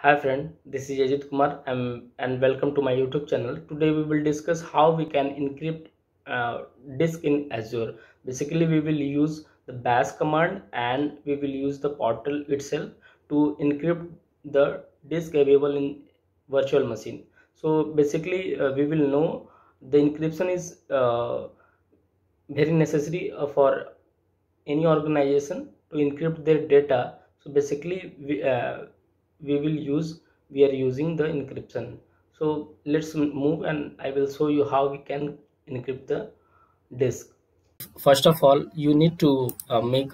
Hi friend, this is Ajit Kumar and welcome to my YouTube channel. Today we will discuss how we can encrypt disk in Azure. Basically we will use the bash command and we will use the portal itself to encrypt the disk available in virtual machine. So basically we will know the encryption is very necessary for any organization to encrypt their data. So basically we are using the encryption. So let's move and I will show you how we can encrypt the disk. First of all, you need to make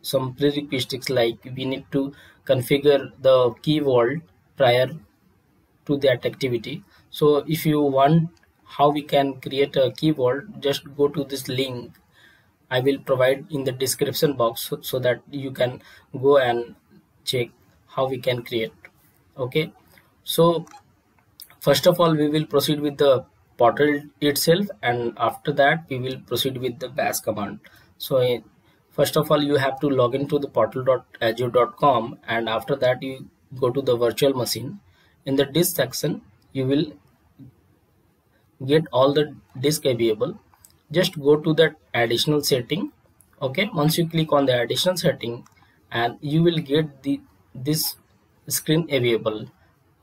some prerequisites, like we need to configure the key vault prior to that activity. So if you want how we can create a key vault, just go to this link I will provide in the description box, so that you can go and check how we can create. Okay, so first of all we will proceed with the portal itself, and after that we will proceed with the bash command. So first of all you have to log into the portal.azure.com, and after that you go to the virtual machine. In the disk section you will get all the disk available. Just go to that additional setting. Okay, once you click on the additional setting, and you will get this screen available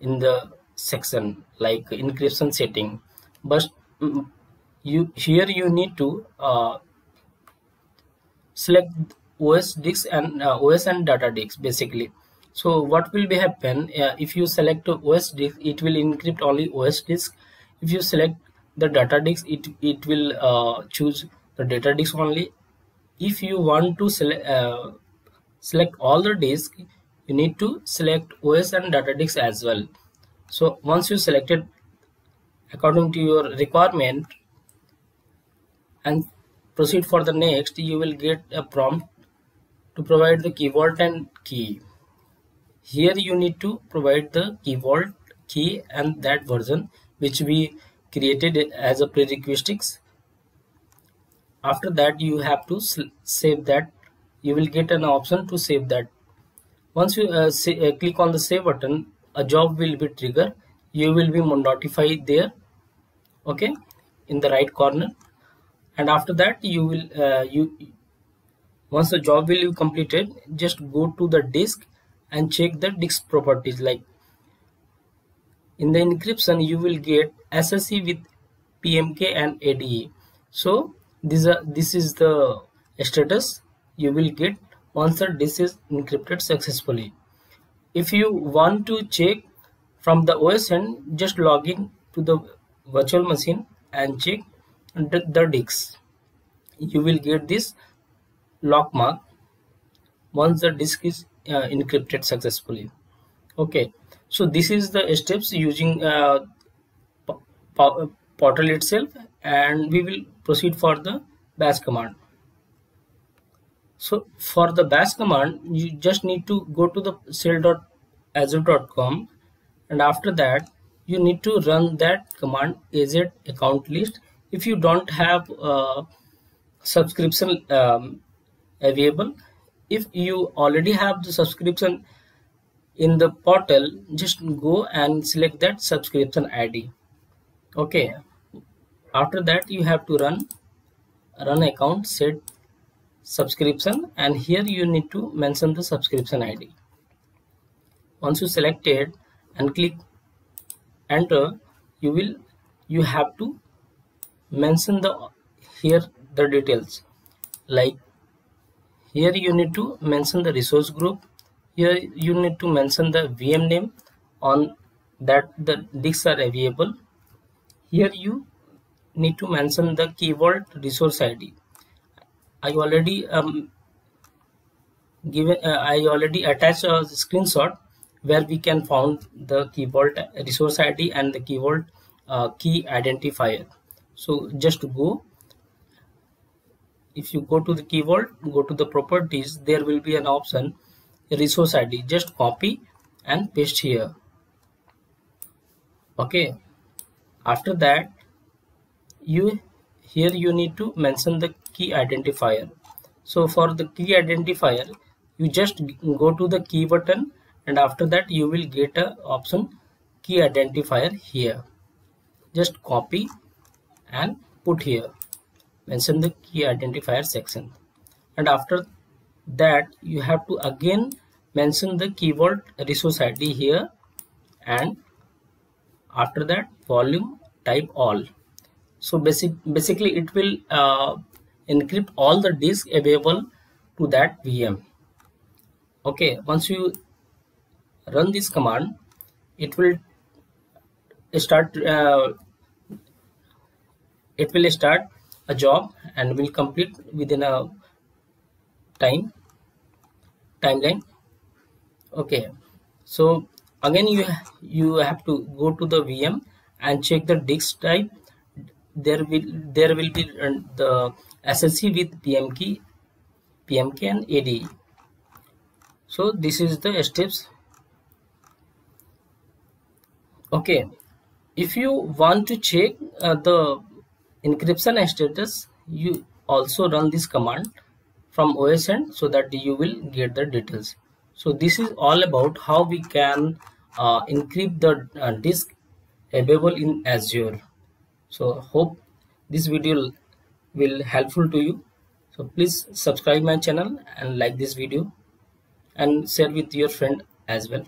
in the section like encryption setting. But you need to select OS disk and OS and data disk basically. So what will be happen, if you select OS disk, it will encrypt only OS disk. If you select the data disk, it will choose the data disk only. If you want to select all the disk, you need to select OS and data disk as well. So once you selected according to your requirement and proceed for the next, you will get a prompt to provide the key vault and key. Here you need to provide the key vault key and that version which we created as a prerequisites. After that you have to save that. You will get an option to save that. Once you click on the save button, a job will be triggered. You will be notified there, okay, in the right corner. And after that you will once the job will be completed, just go to the disk and check the disk properties. Like in the encryption you will get SSE with PMK and ADE. So this is the status you will get once the disk is encrypted successfully. If you want to check from the OS end, just log in to the virtual machine and check the disk. You will get this lock mark once the disk is encrypted successfully. Okay, so this is the steps using portal itself, and we will proceed for the bash command. So for the bash command you just need to go to the shell.azure.com, and after that you need to run that command az account list. If you don't have subscription available, if you already have the subscription in the portal, just go and select that subscription ID. Okay, after that you have to run account set subscription, and here you need to mention the subscription ID. Once you select it and click enter, you have to mention here the details. Like here you need to mention the resource group. Here you need to mention the VM name on that the disks are available. Here you need to mention the key vault resource ID. I already attached a screenshot where we can found the key vault resource ID and the key vault key identifier. So just go. If you go to the key vault, go to the properties, there will be an option resource ID. Just copy and paste here. Okay, after that you need to mention the key identifier. So for the key identifier you just go to the key button and after that you will get a option key identifier here. Just copy and put here, mention the key identifier section, and after that you have to again mention the keyword resource ID here, and after that volume type all. So basically it will encrypt all the disk available to that VM. Okay, once you run this command, it will start a job and will complete within a timeline. Okay, so again you have to go to the VM and check the disk type. There will be the SSC with PMK and ADE. So this is the steps. Okay, if you want to check the encryption status, you also run this command from OS end so that you will get the details. So this is all about how we can encrypt the disk available in Azure. So hope this video will helpful to you. So please subscribe my channel and like this video and share with your friend as well.